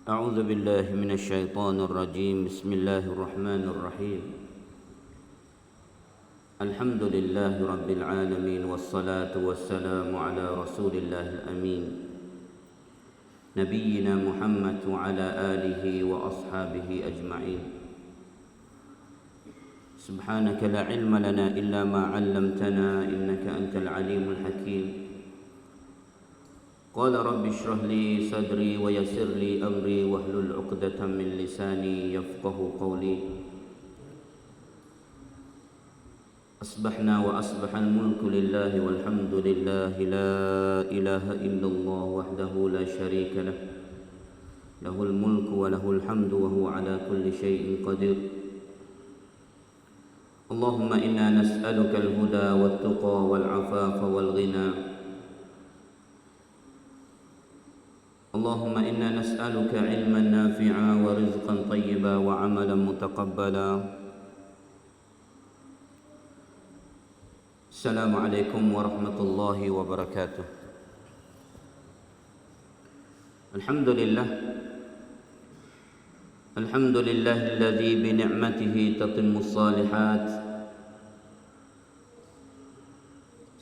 أعوذ بالله من الشيطان الرجيم. بسم الله الرحمن الرحيم. الحمد لله رب العالمين، والصلاة والسلام على رسول الله الأمين نبينا محمد وعلى آله وأصحابه أجمعين. سبحانك لا علم لنا إلا ما علمتنا إنك أنت العليم الحكيم. قال رب اشرح لي صدري ويسر لي أمري واحلل عقدة من لساني يفقه قولي. أصبحنا وأصبح الملك لله والحمد لله، لا إله إلا الله وحده لا شريك له، له الملك وله الحمد وهو على كل شيء قدير. اللهم إنا نسألك الهدى والتقى والعفاف والغنى. اللهم إنا نسألك علما نافعا ورزقا طيبا وعملا متقبلا. السلام عليكم ورحمة الله وبركاته. الحمد لله الحمد لله الذي بنعمته تتم الصالحات.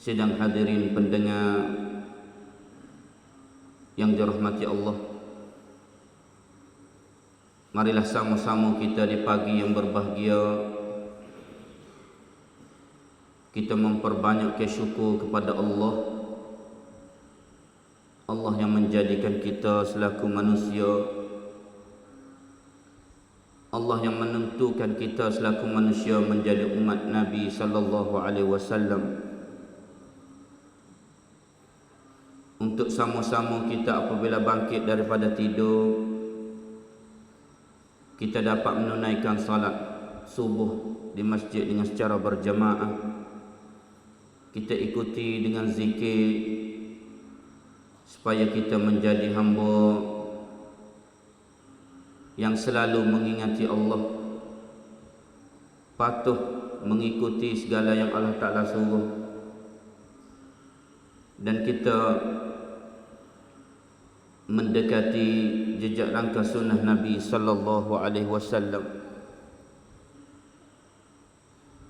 Sidang hadirin pendengar yang dirahmati Allah, marilah sama-sama kita di pagi yang berbahagia kita memperbanyak syukur kepada Allah, Allah yang menjadikan kita selaku manusia, Allah yang menentukan kita selaku manusia menjadi umat Nabi sallallahu alaihi wasallam, untuk sama-sama kita apabila bangkit daripada tidur, kita dapat menunaikan salat subuh di masjid dengan secara berjamaah. Kita ikuti dengan zikir supaya kita menjadi hamba yang selalu mengingati Allah, patuh mengikuti segala yang Allah Ta'ala suruh, dan kita mendekati jejak langkah sunnah Nabi sallallahu alaihi wasallam.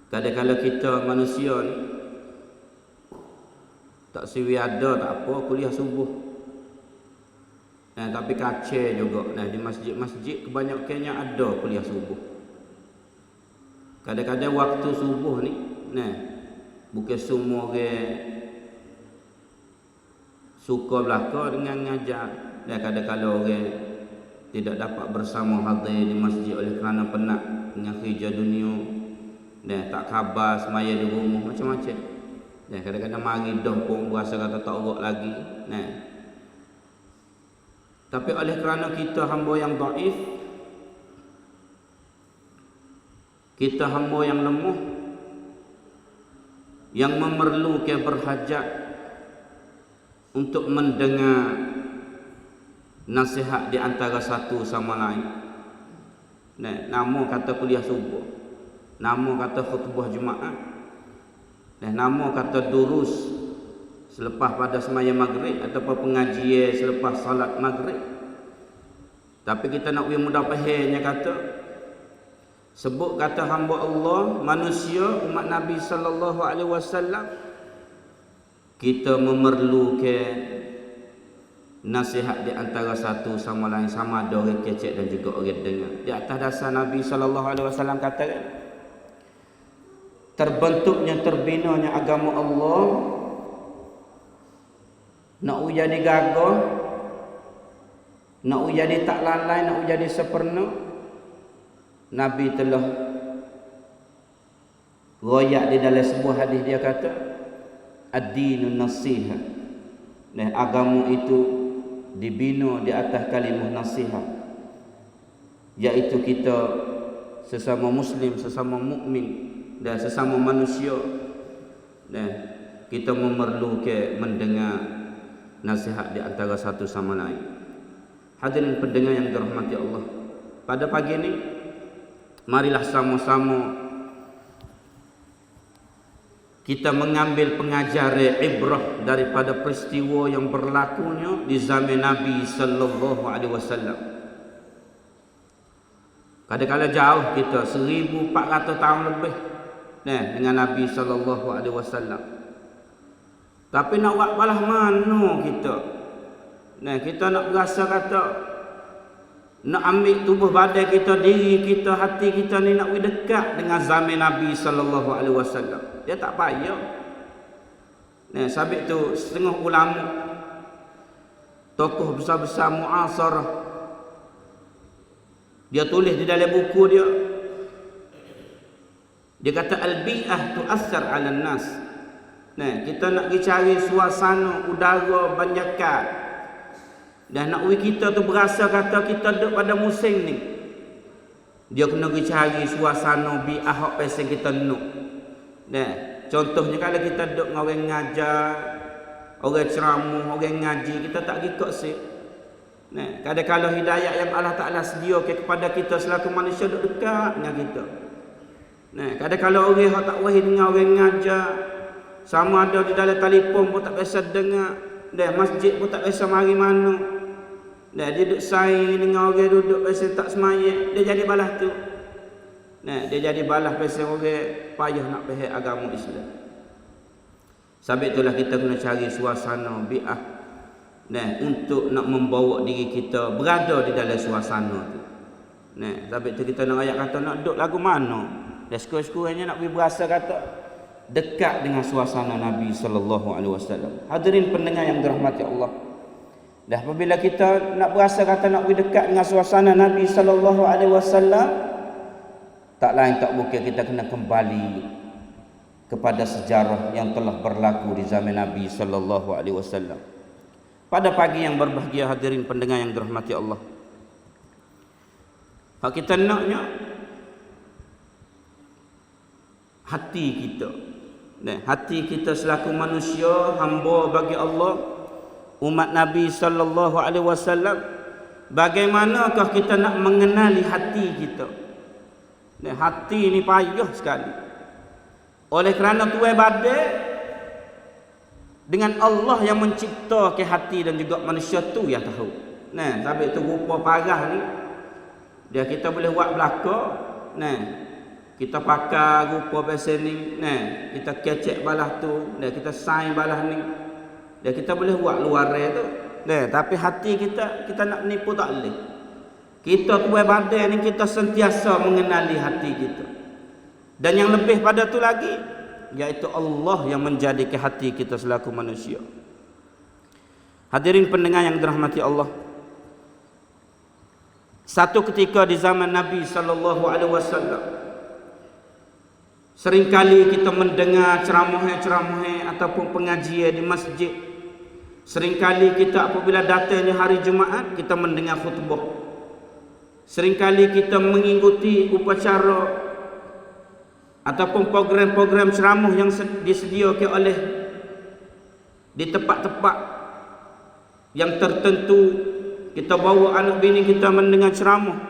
Kadang-kadang kita manusia ni tak siwi ada tak apa kuliah subuh, tapi kacau juga di masjid-masjid kebanyakannya ada kuliah subuh. Kadang-kadang waktu subuh ni bukan semua orang suka belaka dengan ngajar, dan kadang-kadang orang tidak dapat bersama hadir di masjid oleh kerana penat dengan kerja dunia, dan tak khabar semaya di rumah macam-macam. Dan kadang-kadang mari dah pun berasa kata tak urut lagi. Tapi oleh kerana kita hamba yang dhaif, kita hamba yang lemah, yang memerlukan berhajat untuk mendengar nasihat di antara satu sama lain. Nama kata kuliah subuh, nama kata khutbah Jumaat, dan nama kata durus selepas pada sembahyang maghrib ataupun pengajian selepas salat maghrib. Tapi kita nak uji mudah fahamnya kata sebut kata hamba Allah, manusia, umat Nabi sallallahu alaihi wasallam, kita memerlukan nasihat di antara satu sama lain, sama ada orang kecek dan juga orang dengar. Di atas dasar Nabi sallallahu alaihi wasallam kata, terbentuknya terbinanya agama Allah, nak jadi gagah, nak jadi tak lalai, nak jadi sempurna, Nabi telah royak di dalam sebuah hadis. Dia kata ad-dinun nasiha, dan agama itu dibina di atas kalimah nasihat, iaitu kita sesama muslim, sesama mukmin dan sesama manusia, dan kita memerlukan mendengar nasihat di antara satu sama lain. Hadirin pendengar yang dirahmati Allah, pada pagi ini marilah sama-sama kita mengambil pengajaran ibrah daripada peristiwa yang berlakunya di zaman Nabi sallallahu alaihi wasallam. Kadang-kadang jauh kita 1400 tahun lebih dengan Nabi sallallahu alaihi wasallam. Tapi nak buat balah mana kita? Kita nak berasa kata nak ambil tubuh badan kita, diri kita, hati kita ni nak dekat dengan zaman Nabi sallallahu alaihi wasallam. Dia tak payah. Sabit tu setengah ulama, tokoh besar-besar muasarah, dia tulis di dalam buku dia. Dia kata al-bi'ah tu'athar 'ala an-nas. Kita nak pergi cari suasana udara banyakan. Dan nak kita tu berasa kata kita duduk pada musim ni. Dia kena pergi cari suasana bi'ah hak pasal kita nak. Contohnya kalau kita duduk dengan orang ngajar, orang ceramah, orang ngaji, kita tak ikut sip. Kadang-kadang hidayah yang Allah Ta'ala sediakan kepada kita selaku manusia duduk dekat dengan kita. Kadang-kadang orang yang tak wahid dengan orang ngajar, sama ada di dalam telefon pun tak biasa dengar, masjid pun tak biasa mari mana. Dia duduk saing dengan orang duduk biasa tak semayang, dia jadi balas tu. Dia jadi balas pasal orang payah nak faham agama Islam. Sebab itulah kita kena cari suasana bi'ah untuk nak membawa diri kita berada di dalam suasana tu. Sebab itu kita nak ayat kata nak duduk lagu mana? Dan sekurang-kurangnya nak berasa kata dekat dengan suasana Nabi sallallahu alaihi wasallam. Hadirin pendengar yang dirahmati Allah. Dah apabila kita nak berasa kata nak dekat dengan suasana Nabi sallallahu alaihi wasallam, tak lain tak bukan kita kena kembali kepada sejarah yang telah berlaku di zaman Nabi sallallahu alaihi wasallam. Pada pagi yang berbahagia hadirin pendengar yang dirahmati Allah, hak kita naknya hati kita. Hati kita selaku manusia, hamba bagi Allah, umat Nabi sallallahu alaihi wasallam, bagaimanakah kita nak mengenali hati kita? Hati ni payah sekali. Oleh kerana tuai badan dengan Allah yang menciptakan hati dan juga manusia tu yang tahu. Sampai tu rupa parah ni, dia kita boleh buat belaka. Kita pakai rupa pasal ni, kita kecek balah tu, kita sign balah ni, kita boleh buat luar tu. Tapi hati kita nak nipu tak boleh. Kita tuai badan ni, kita sentiasa mengenali hati kita. Dan yang lebih pada tu lagi, iaitu Allah yang menjadikan hati kita selaku manusia. Hadirin pendengar yang dirahmati Allah, satu ketika di zaman Nabi sallallahu alaihi wasallam, seringkali kita mendengar ceramah-ceramah ataupun pengajian di masjid. Seringkali kita apabila datangnya hari Jumaat, kita mendengar khutbah. Seringkali kita mengikuti upacara ataupun program-program ceramah yang disediakan oleh di tempat-tempat yang tertentu. Kita bawa anak bini kita mendengar ceramah.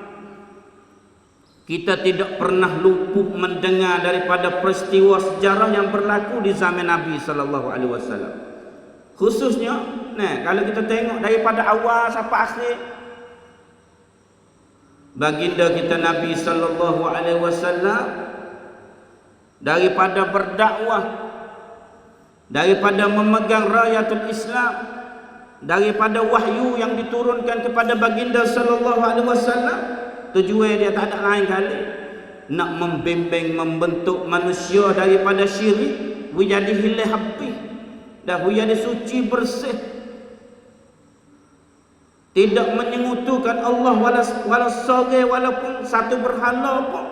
Kita tidak pernah luput mendengar daripada peristiwa sejarah yang berlaku di zaman Nabi sallallahu alaihi wasallam. Khususnya, kalau kita tengok daripada awal sampai akhir, baginda kita Nabi sallallahu alaihi wasallam daripada berdakwah, daripada memegang rayatul Islam, daripada wahyu yang diturunkan kepada baginda sallallahu alaihi wasallam, tujuan dia tak ada lain kali nak membimbing, membentuk manusia daripada syirik menjadi hilang habis dan menjadi suci bersih, tidak menyengutukan Allah walaupun satu berhala pun,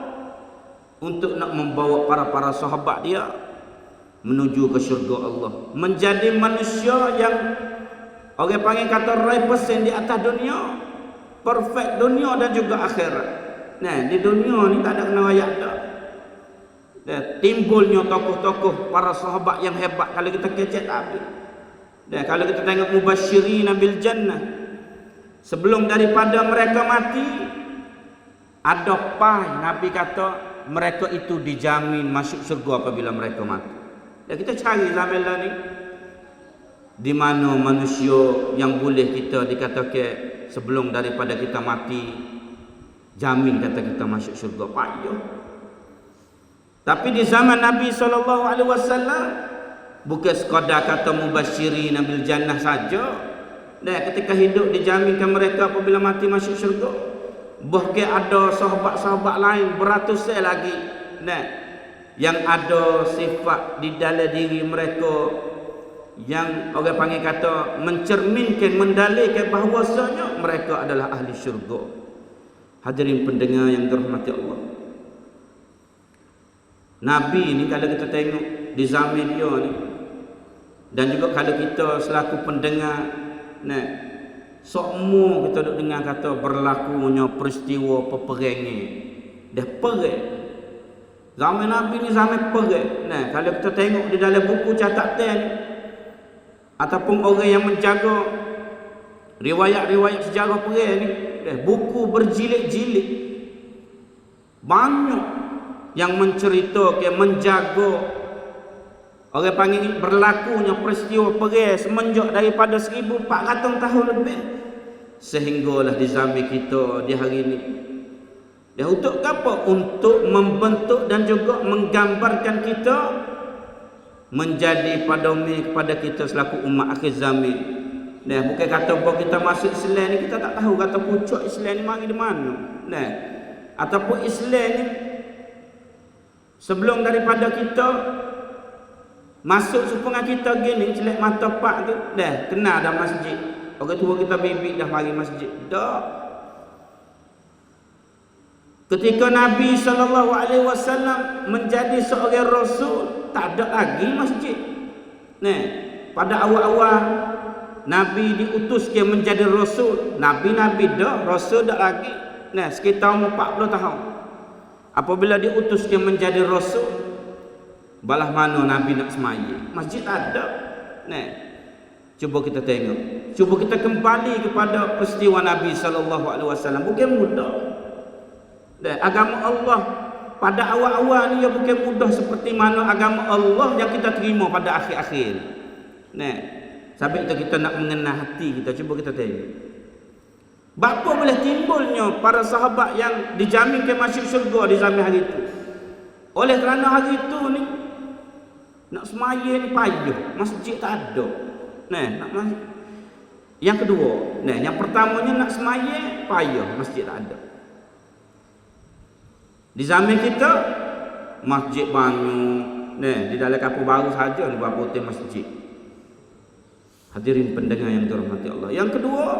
untuk nak membawa para sahabat dia menuju ke syurga Allah, menjadi manusia yang orang panggil kata 100% di atas dunia, perfect dunia dan juga akhirat. Di dunia ni tak ada kena ayat dah. Timbulnya tokoh-tokoh para sahabat yang hebat, kalau kita kecek tak habis. Kalau kita tengok mubasyirin bil jannah, sebelum daripada mereka mati, ada pai Nabi kata mereka itu dijamin masuk syurga apabila mereka mati. Kita cari zaman lah ni, di mana manusia yang boleh kita dikatakan sebelum daripada kita mati, jamin kata kita masuk syurga. Payah. Tapi di zaman Nabi SAW bukan sekadar kata mubasyirin bil jannah saja. Dan ketika hidup dijaminkan mereka apabila mati masuk syurga. Bahkan ada sahabat-sahabat lain beratus lagi, nah, yang ada sifat di dalam diri mereka yang orang panggil kata mencerminkan, mendalilkan bahawasanya mereka adalah ahli syurga. Hadirin pendengar yang dirahmati Allah, Nabi ni kalau kita tengok di zaman dia ni, dan juga kalau kita selaku pendengar, nah, semua kita duk dengar kata berlakunya peristiwa peperangan. Dah perang. Zaman Nabi ni zaman perang. Nah, kalau kita tengok di dalam buku catatan ataupun orang yang menjaga riwayat-riwayat sejarah perang ni, buku berjilid-jilid banyak yang menceritakan, menjaga orang panggil berlakunya peristiwa perang semenjak daripada 1400 tahun lebih sehinggalah di zaman kita di hari ini. Dia untuk apa? Untuk membentuk dan juga menggambarkan kita menjadi padomi kepada kita selaku umat akhir zaman. Nah, bukan kata bahawa kita masuk Islam ni kita tak tahu kata pucuk Islam ni mari di mana. Nah, ataupun Islam ni sebelum daripada kita masuk supaya kita gini celak mata pak tu dah kena dah masjid. Orang tua kita bibik dah mari masjid. Dak. Ketika Nabi SAW menjadi seorang rasul, tak ada lagi masjid. Nah, pada awal-awal Nabi diutuskan menjadi rasul, nabi-nabi dah, rasul dah lagi. Nah, sekitar 40 tahun. Apabila diutuskan menjadi rasul, balah mana Nabi nak semaya? Masjid ada. Nah, cuba kita tengok. Cuba kita kembali kepada peristiwa Nabi SAW. Bukan mudah. Dan agama Allah pada awal-awal ni ia bukan mudah seperti mana agama Allah yang kita terima pada akhir-akhir. Nah, sampai kita nak mengenal hati kita, cuba kita tengok. Bapa boleh timbulnya para sahabat yang dijaminkan masuk syurga di zaman hari itu. Oleh kerana hari itu ni nak semaya ni payah, masjid tak ada. Nah, nak yang kedua, nah, yang pertamanya nak semaya payah, masjid tak ada. Di zaman kita masjid banyak. Nah, di dalam Kampung Baru saja ni berapa hotel masjid. Hadirin pendengar yang dirahmati Allah. Yang kedua,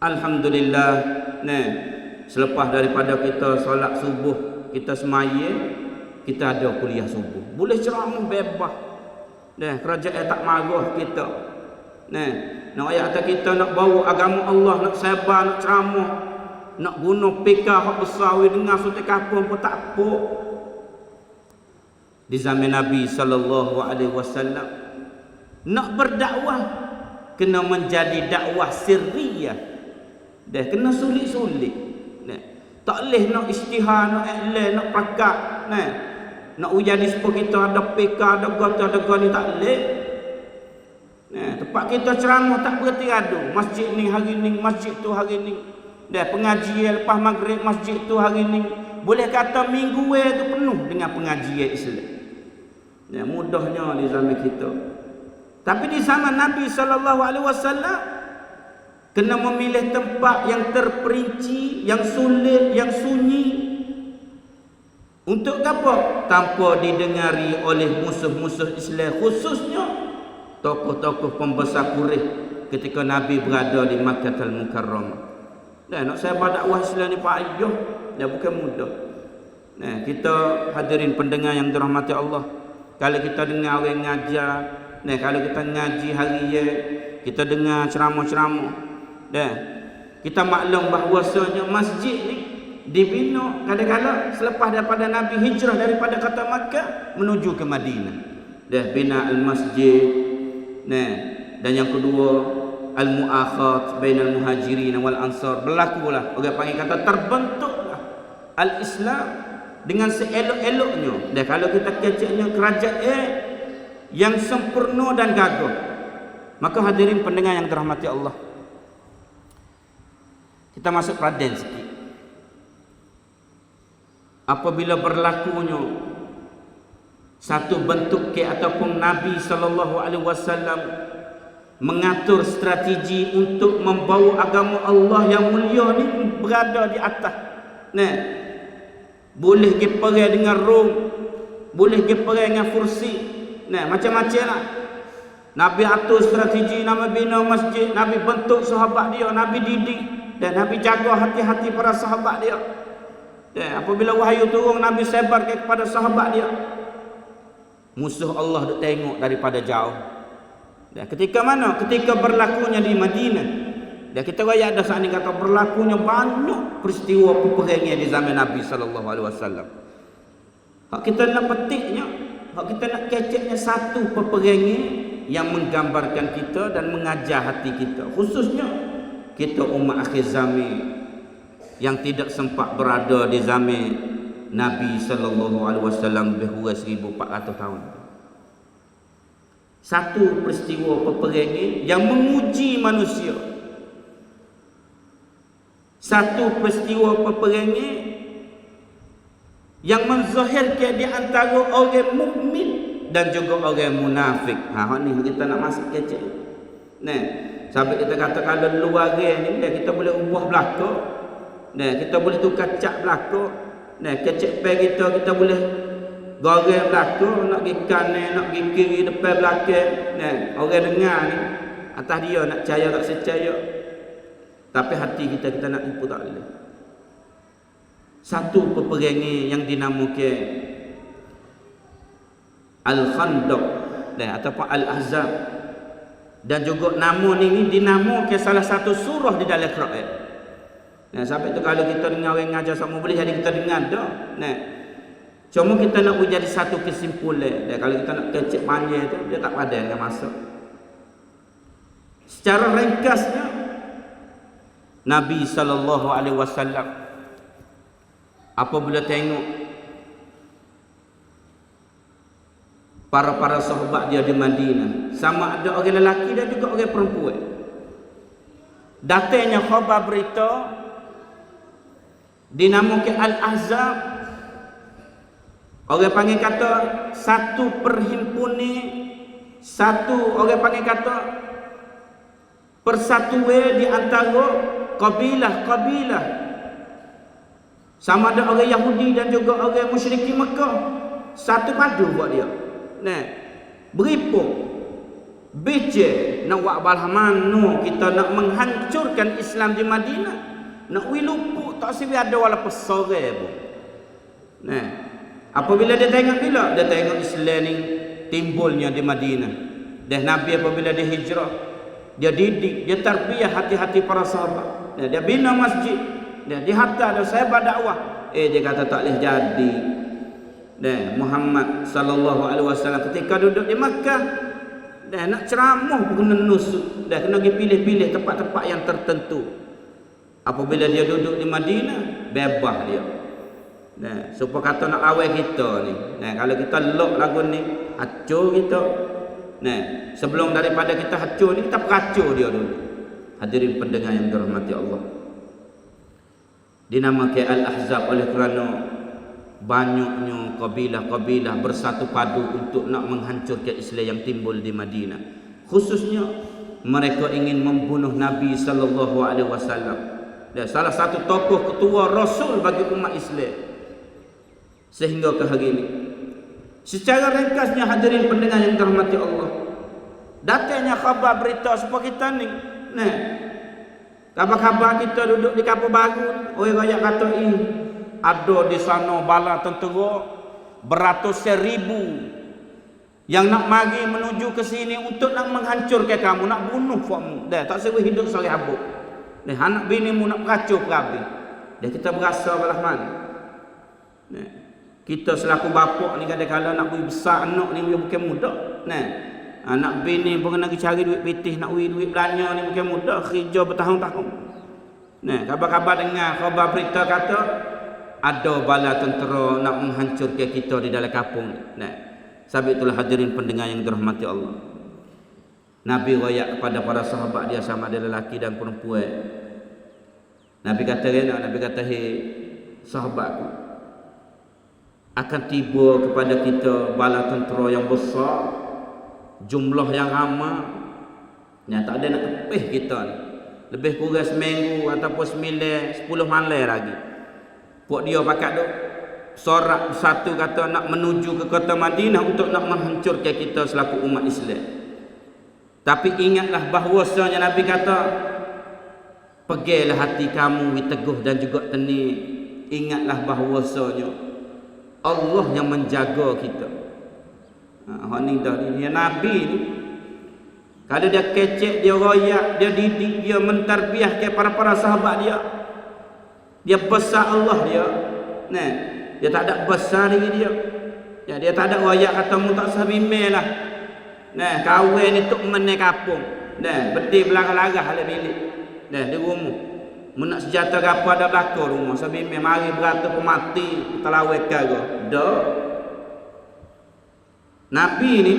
alhamdulillah, nah, selepas daripada kita solat subuh, kita semaya, kita ada kuliah subuh. Boleh ceramah bebas. Nah, kerajaan tak marah kita. Nah, nak ayat kata kita nak bawa agama Allah, nak sabar, nak ceramah, nak guna pika hak besar dengar suatu kampung pun tak apa. Di zaman Nabi SAW nak berdakwah kena menjadi dakwah sirriyah. Dah kena sulit-sulit. Nah, tak leh nak isytihar, nak iklan, nak pakak, nah. Nak ujar di sepuluh kita ada pika, ada gota, ada goni, tak leh. Nah, tempat kita ceramah tak berhenti adu. Masjid ni hari ni, masjid tu hari ni. Dah pengajian lepas maghrib masjid tu hari ni boleh kata minggu tu penuh dengan pengajian Islam. Ya, mudahnya di zaman kita. Tapi di zaman Nabi SAW kena memilih tempat yang terperinci, yang sulit, yang sunyi. Untuk apa? Tanpa didengari oleh musuh-musuh Islam, khususnya tokoh-tokoh pembesar Quraisy ketika Nabi berada di Makkahul Mukarramah. Nah, nak saya dakwah Islam ni payah, dia bukan mudah. Nah, kita hadirin pendengar yang dirahmati Allah, kalau kita dengar orang ngajar, nah, kalau kita ngaji harian, kita dengar ceramah-ceramah, dah kita maklum bahawasanya masjid ni dibina kadang-kadang selepas daripada Nabi hijrah daripada kota Makkah menuju ke Madinah. Dah bina al-masjid. Nah, dan yang kedua al-mu'akhat bainal muhajirin wal ansar, berlakulah orang panggil kata terbentuklah al-Islam dengan seelok-eloknya. Dan kalau kita keceknya kerajaan yang sempurna dan gagah, maka hadirin pendengar yang dirahmati Allah, kita masuk peradan sikit. apabila berlakunya satu bentuk ataupun Nabi SAW mengatur strategi untuk membawa agama Allah yang mulia ni berada di atas. Nah, boleh pergi perang dengan Rom, boleh pergi perang dengan Fursi. Nah, macam-macam lah. Nabi atur strategi, Nabi bina masjid, Nabi bentuk sahabat dia, Nabi didik, dan Nabi jaga hati-hati para sahabat dia. Dan apabila wahyu turun, Nabi sebar kepada sahabat dia. Musuh Allah duk tengok daripada jauh. Dan ketika mana? Ketika berlakunya di Madinah. Dan kita raya ada saat ini kata berlakunya banyak peristiwa peperangan di zaman Nabi SAW. Hak kita nak petiknya, hak kita nak keceknya satu peperangan yang menggambarkan kita dan mengajar hati kita. Khususnya kita umat akhir zaman yang tidak sempat berada di zaman Nabi SAW lebih kurang 1400 tahun. Satu peristiwa peperangan yang menguji manusia. Satu peristiwa peperangan yang menzahirkan di antara orang mukmin dan juga orang munafik. Ni kita nak masuk kecil. Nah, sampai kita kata kalau luar ni kita boleh ubah belaka. Nah, kita boleh tukar cap belaka. Nah, kecil pay kita boleh goreng belaka, nak pergi kanan, nak pergi kiri, depan belakang. Nah, orang dengar ni atas dia nak percaya tak percaya. Tapi hati kita nak tipu tak boleh. Satu peperangan yang dinamakan Al-Khandaq ataupun Al-Ahzab, dan juga nama ni dinamakan salah satu surah di dalam Quran. Nah, sampai tu kalau kita dengar orang ngajar sama boleh jadi kita dengar dah. Nah, cuma kita nak jadi satu kesimpulan. Dan kalau kita nak kecek panjang tu dia tak padan dengan masa. Secara ringkasnya Nabi SAW apabila tengok para sahabat dia di Madinah, sama ada orang lelaki dan juga orang perempuan, datangnya khabar berita dinamakan Al-Ahzab. Orang panggil kata satu perhimpunan, satu orang panggil kata persatuan di antara kabilah-kabilah, sama ada orang Yahudi dan juga orang musyrikin Mekah, satu padu buat dia. Nah, beripuk bicara nak buat balhamano kita nak menghancurkan Islam di Madinah, nak wilupuk tak siwi ada walaupun sore pun. Nah, apabila dia tengok bila dia tengok Islam ni timbulnya di Madinah, dan Nabi apabila dia hijrah, dia didik, dia tarbiyah hati-hati para sahabat. Dia bina masjid, dia dihantar, dia sebar dakwah. Dia kata tak boleh jadi. Dan Muhammad SAW ketika duduk di Makkah, dan nak ceramah pun kena nusuk, dan kena pergi pilih-pilih tempat-tempat yang tertentu. Apabila dia duduk di Madinah, bebas dia. Nah, supaya kata nak awal kita ni. Nah, kalau kita lock lagu ni, hancur kita. Nah, sebelum daripada kita hancur ni, kita peracur dia dulu. Hadirin pendengar yang dirahmati Allah. Dinamakan Al-Ahzab oleh kerana banyaknya kabilah-kabilah bersatu padu untuk nak menghancurkan Islam yang timbul di Madinah. Khususnya mereka ingin membunuh Nabi SAW. Dan salah satu tokoh ketua Rasul bagi umat Islam. Sehingga ke hari ini, secara ringkasnya hadirin pendengar yang dirahmati Allah, datangnya khabar berita supaya kita ni, nah, khabar-khabar kita duduk di Kampung Baru, orang rakyat kata ada di sana bala tentera beratus ribu yang nak mari menuju ke sini untuk nak menghancurkan kamu, nak bunuh kamu. Dah tak sewa hidup sore habuk. Dah anak binimu nak beracur perabih. Dah kita berasa belah mana. Nah, kita selaku bapa ni kadang-kadang nak beri besar anak ni bukan mudah. Nah, anak bini pun kena cari duit pitih, nak beri duit belanja ni bukan mudah, kerja bertahun-tahun. Nah, khabar-khabar dengar, khabar berita kata ada bala tentera nak menghancurkan kita di dalam kampung. Nah, sebab itulah hadirin pendengar yang dirahmati Allah, Nabi royak kepada para sahabat dia sama ada lelaki dan perempuan. Nabi kata, hei sahabatku, akan tiba kepada kita bala tentera yang besar, jumlah yang ramai. Yang tak ada nak tepih kita ni. Lebih kurang seminggu ataupun 9, 10 malam lagi. Pok dia pakat duk sorak satu kata nak menuju ke kota Madinah untuk nak menghancurkan kita selaku umat Islam. Tapi ingatlah bahawasanya Nabi kata, pegilah hati kamu teguh dan juga tenang. Ingatlah bahawasanya Allah yang menjaga kita. Ni dah dia Nabi ni. Kalau dia kecek, dia royak, dia didik, dia mentarbiah ke para sahabat dia. Dia besar Allah dia. Nah, dia tak ada besar diri dia. Ya, dia tak ada royak kata mu tak sabimel lah. Nah, kahwin ni tok men kapung. Nah, bedi belarang-larang halak bilik. Nah, di rumah. Mun nak senjata apa ada belakang rumah sabimel mari beratur pemati telawet kagak. Dah. Nabi ni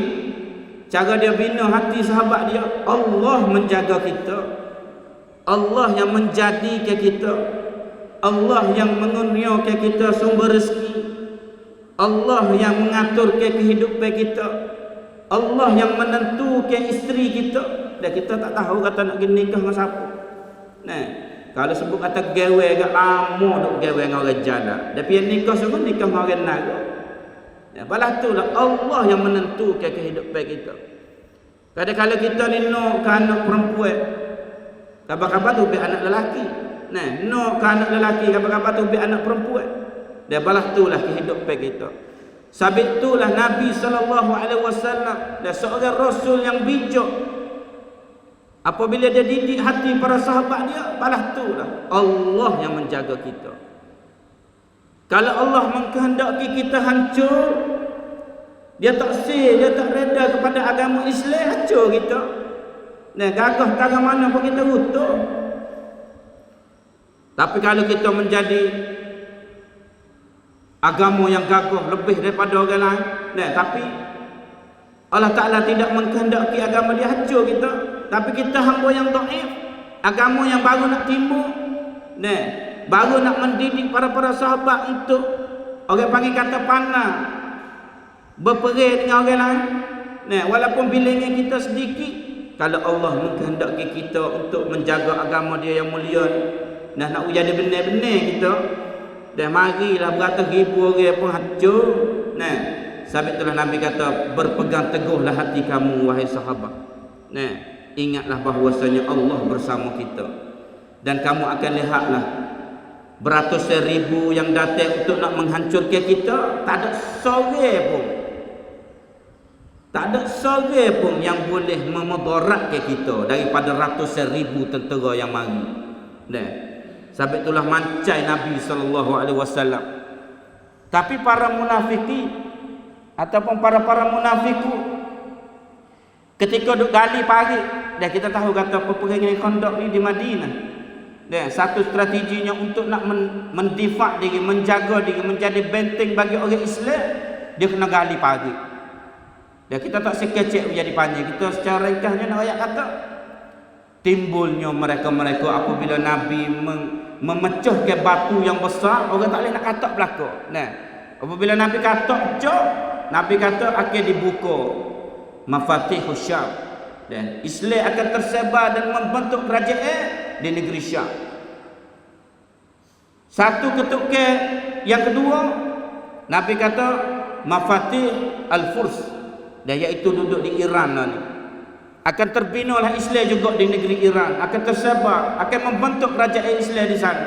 cara dia bina hati sahabat dia, Allah menjaga kita. Allah yang menjadikan kita. Allah yang mengurniakan kita sumber rezeki. Allah yang mengaturkan kehidupan kita. Allah yang menentukan isteri kita. Dan kita tak tahu kata nak pergi nikah dengan siapa. Nah, kalau sebut kata gawe agak lama duk gawe dengan orang janda. Tapi yang nikah semua nikah dengan orang naga. Ya, balas tu lah Allah yang menentukan kehidupan kita. Kadang-kadang kita ni nak ke anak perempuan, kabar-kabar tu biar anak lelaki. Nah, nak ke anak lelaki, kabar-kabar tu biar anak perempuan. Dia balas tu lah kehidupan kita. Sabit itulah Nabi SAW dan seorang Rasul yang bijak. Apabila dia didik hati para sahabat dia, balas tu lah Allah yang menjaga kita. Kalau Allah mengkehendaki kita hancur, dia tak dia tak reda kepada agama Islam, hancur kita. Nah, gagah tangan mana pun kita rutuh. Tapi kalau kita menjadi agama yang gagah lebih daripada orang lain, nah, tapi Allah Ta'ala tidak mengkehendaki agama dia hancur kita. Tapi kita hamba yang dhaif, agama yang baru nak timbul, nah, baru nak mendidik para sahabat untuk orang panggil kata panah berperang dengan orang lain. Nah, walaupun bilangan kita sedikit, kalau Allah mengkehendaki kita untuk menjaga agama dia yang mulia, nah, nak jadi benar-benar kita, dan marilah beratus ribu orang pun hancur. Nah, sebab itulah Nabi kata, berpegang teguhlah hati kamu wahai sahabat. Nah, ingatlah bahwasanya Allah bersama kita. Dan kamu akan lihatlah beratus ribu yang datang untuk nak menghancurkan kita, tak ada seorang pun, tak ada seorang pun yang boleh memudaratkan kita daripada ratus ribu tentera yang mari. Nah, sebab itulah mancai Nabi SAW. Tapi para munafiki ataupun para munafiku ketika duk gali parit, dan kita tahu kata peperangan Khandaq ni di Madinah. Dan satu strateginya untuk nak mendifak diri, menjaga diri, menjadi benteng bagi orang Islam, dia kena gali parit. Dan kita tak sekecek menjadi panjang. Kita secara ringkasnya nak ayat kata, timbulnya mereka-mereka apabila Nabi memecahkan batu yang besar, orang tak boleh nak katak belakang. Nah, apabila Nabi katak pecah, Nabi kata akan dibuka Mafatihus Syam, dan Islam akan tersebar dan membentuk kerajaan di negeri Syam. Satu ketukan yang kedua, Nabi kata Mafatih Al-Furs, dan iaitu duduk di Iran ni. Akan terbinalah Islam juga di negeri Iran, akan tersebar, akan membentuk kerajaan Islam di sana.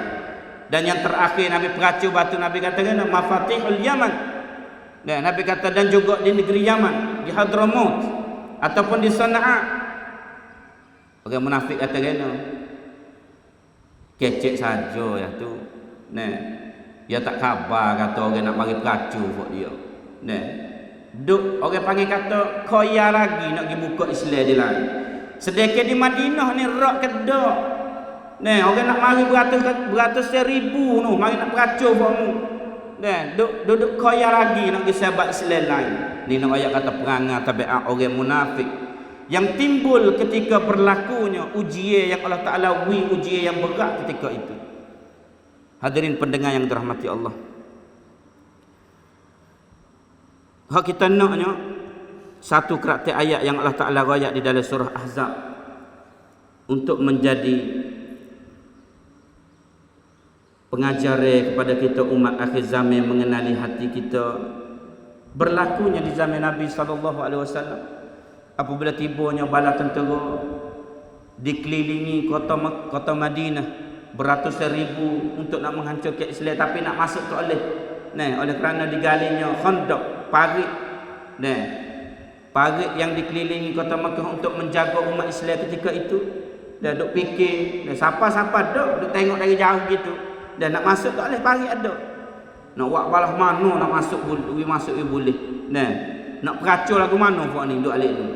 Dan yang terakhir Nabi peracu batu, Nabi katakan Mafatihul Yaman. Dan Nabi kata dan juga di negeri Yaman, di Hadramaut ataupun di Sana'a. Orang munafik kata kena kecek saja ya tu. Nah, dia tak khabar kata orang nak mari peracu buat dia. Nah, duk orang panggil kata koya lagi nak pergi buka Islam di lain. Sedekah di Madinah ni rak kedak. Nah, orang nak mari beratus ribu tu, mari nak peracu buatmu. Dan duduk kaya lagi nak pergi sahabat Islam lain. Ni nak ayat kata perangai tabiat orang munafik yang timbul ketika berlakunya ujian yang Allah Ta'ala ujian yang berat ketika itu. Hadirin pendengar yang dirahmati Allah, Hak kita naknya satu kerakti ayat yang Allah Ta'ala rakyat di dalam surah Ahzab untuk menjadi pengajaran kepada kita umat akhir zaman mengenali hati kita. Berlakunya di zaman Nabi SAW apabila tibanya bala tentera dikelilingi kota Madinah beratus ribu untuk nak menghancurkan Islam, tapi nak masuk tak boleh. Oleh kerana digalinya khandaq, parit. Parit yang dikelilingi kota Makkah untuk menjaga umat Islam ketika itu. Dah duk fikir, siapa-siapa duk tengok dari jauh gitu. Dan nak masuk tak boleh, parit ada. Nak buat balah mana nak masuk boleh. Nak peracur lagu mana buat ni duk alik ni.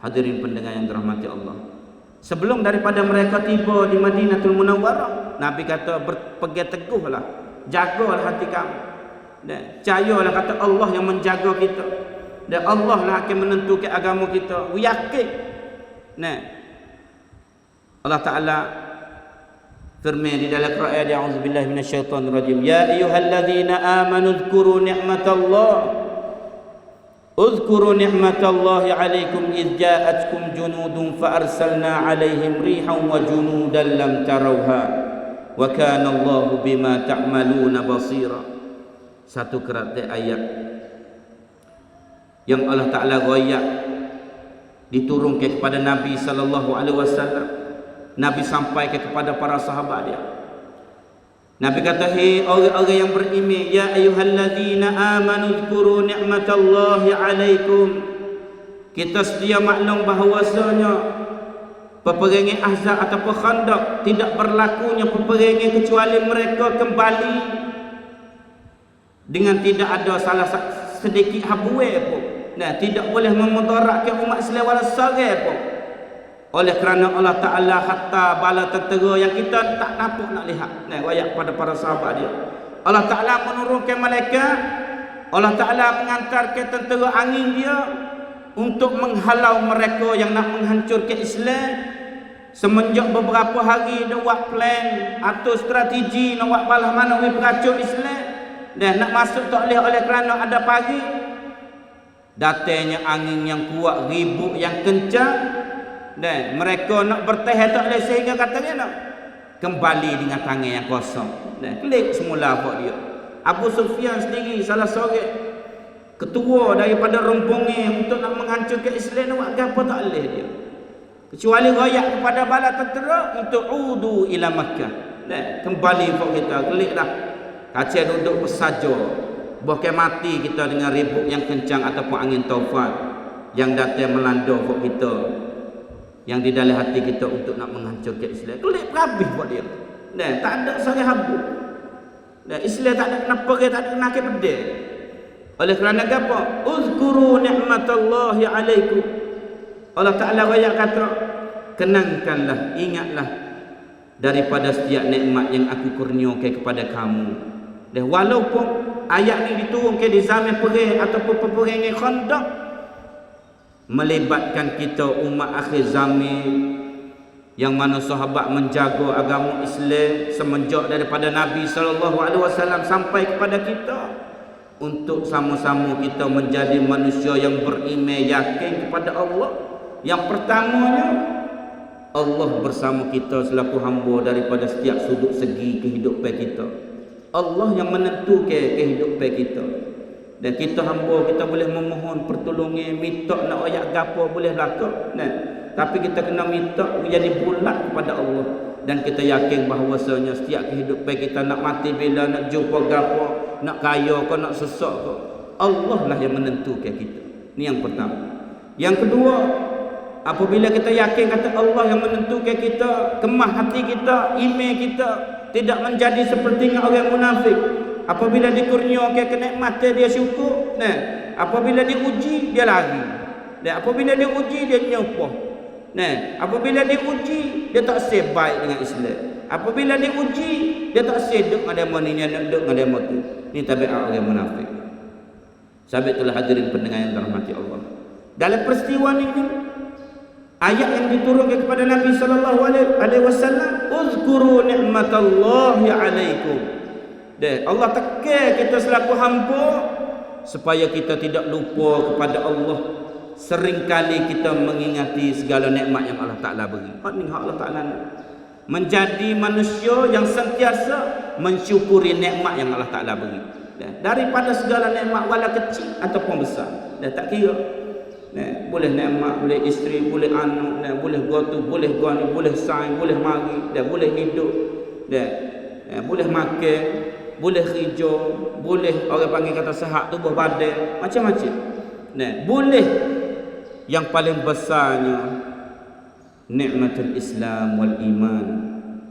Hadirin pendengar yang dirahmati Allah. Sebelum daripada mereka tiba di Madinatul Munawwarah, Nabi kata berpegang teguhlah, jagalah hati kamu. Percayalah kata Allah yang menjaga kita. Dan Allah lah akan menentukan agama kita. Yakin. Allah Ta'ala firman di dalam Quran, a'udzubillahi minasyaitonirrajim, ya ayyuhalladzina amanu dzkuru ni'matallah اذكروا نعمة الله عليكم إذ جاءتكم جنود فأرسلنا عليهم ريحا وجنودا لم تروها وكان الله بما تعملون بصيرا. Satu kerati ayat yang Allah Ta'ala royak diturunkan kepada Nabi SAW. Nabi sampaikan kepada para sahabat dia. Nabi kata, hei orang-orang yang beriman, ya ayyuhalladzina amanu dzkuru ni'matallahi alaikum. Kita sedia maklum bahawasanya peperangan Ahzab atau Khandaq tidak berlakunya peperangan kecuali mereka kembali dengan tidak ada salah sedikit habuai pun. Tidak boleh memudaratkan umat Islam wala sarai pun. Oleh kerana Allah Ta'ala hatta bala tentera yang kita tak nampak nak lihat. Wayak pada para sahabat dia. Allah Ta'ala menurunkan malaikat. Allah Ta'ala mengantarkan tentera angin dia untuk menghalau mereka yang nak menghancurkan Islam. Semenjak beberapa hari dia buat plan atau strategi nak buat balah mana peracur Islam. Dan nak masuk tak boleh oleh kerana ada pagi. Datangnya angin yang kuat, ribut yang kencang. Dan mereka nak bertahan tak boleh, sehingga katanya nak kembali dengan tangan yang kosong. Klik semula buat dia. Abu Sufyan sendiri salah seorang ketua daripada rombongan untuk nak menghancurkan Islam, nak buat apa tak boleh dia. Kecuali royak kepada bala tentera untuk udu ila Makkah. Kembali buat kita, klik dah. Kacau duduk bersaja. Bukan mati kita dengan ribut yang kencang ataupun angin taufan yang datang melanda buat kita, yang di dalam hati kita untuk nak menghancurkan Islam. Kelik habis buat dia. Tak ada seorang habuk. Islam tak ada kena pergi, tak ada kena ke pedih. Oleh kerana apa? Uzkuru ni'matallahi alaikum. Allah Ta'ala royak kata, kenangkanlah, ingatlah daripada setiap nikmat yang aku kurniakan kepada kamu. Dan walaupun ayat ni diturunkan di zaman perang ataupun peperangan Khandaq, melibatkan kita umat akhir zaman yang mana sahabat menjaga agama Islam semenjak daripada Nabi SAW sampai kepada kita, untuk sama-sama kita menjadi manusia yang beriman, yakin kepada Allah. Yang pertamanya, Allah bersama kita selaku hamba daripada setiap sudut segi kehidupan kita. Allah yang menentukan kehidupan kita. Dan kita hamba, kita boleh memohon pertolongan, minta nak ayat gapo boleh belaka. Tapi kita kena minta menjadi bulat kepada Allah. Dan kita yakin bahawasanya setiap kehidupan kita, nak mati bila, nak jumpa gapo, nak kaya ke, nak sesak ke, Allah lah yang menentukan kita. Ini yang pertama. Yang kedua, apabila kita yakin kata Allah yang menentukan kita, kemah hati kita, iman kita tidak menjadi seperti orang munafik. Apabila dikurniakan kenikmatan dia syukur, apabila diuji dia lari, dan apabila diuji dia nyopoh, apabila diuji dia tak sebaik dengan Islam, apabila diuji dia tak sedek dengan demo ni, nak duduk dengan demo tu. Ini tabiat orang munafik. Sebab itulah hadirin pendengar yang dirahmati Allah, dalam peristiwa ini ayat yang diturunkan kepada Nabi SAW, uzkuru ni'matallahi alaikum. Allah tekan kita selaku hamba supaya kita tidak lupa kepada Allah. Seringkali kita mengingati segala nikmat yang Allah Ta'ala beri. Allah Ta'ala menjadi manusia yang sentiasa mensyukuri nikmat yang Allah Ta'ala beri. Daripada segala nikmat, wala kecil ataupun besar. Tak kira. Boleh nikmat, boleh isteri, boleh anak, boleh gotu, boleh gani, boleh saing, boleh mari, boleh hidup, boleh makan, boleh hijau, boleh orang panggil kata sehat tubuh badan, macam-macam. Boleh. Yang paling besarnya nikmatul Islam wal iman,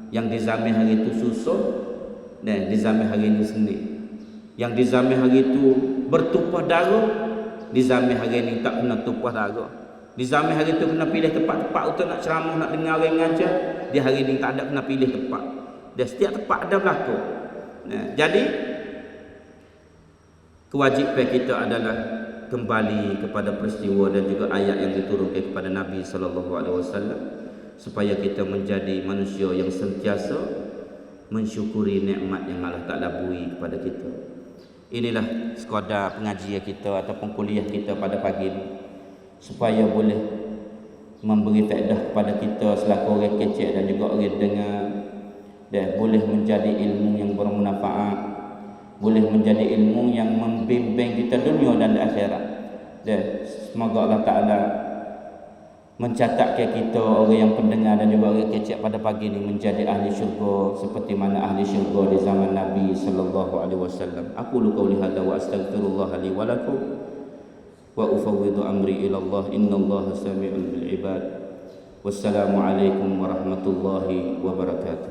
yang di zaman hari itu susah, di zaman hari ini seni. Yang di zaman hari itu bertumpah darah, di zaman hari ini tak kena tumpah darah. Di zaman hari itu kena pilih tempat-tempat untuk nak ceramah, nak dengar orang mengajar. Di hari ini tak ada kena pilih tempat. Dan setiap tempat ada berlaku. Jadi kewajipan kita adalah kembali kepada peristiwa dan juga ayat yang diturunkan kepada Nabi SAW, supaya kita menjadi manusia yang sentiasa mensyukuri nikmat yang Allah Ta'ala beri kepada kita. Inilah sekadar pengajian kita ataupun kuliah kita pada pagi ini, supaya boleh memberi faedah kepada kita selaku orang kecil dan juga orang dengar, dan boleh menjadi ilmu yang bermanfaat, boleh menjadi ilmu yang membimbing kita dunia dan akhirat. Dan semoga Allah Ta'ala mencatatkan kita orang yang pendengar dan juga orang kecil pada pagi ini menjadi ahli syurga seperti mana ahli syurga di zaman Nabi sallallahu alaihi wasallam. Aku qauli hadza wa astaghfirullah li wa lakum wa ufawwidu amri ila Allah, innallaha sami'un bil ibad. Wassalamu alaikum warahmatullahi wabarakatuh.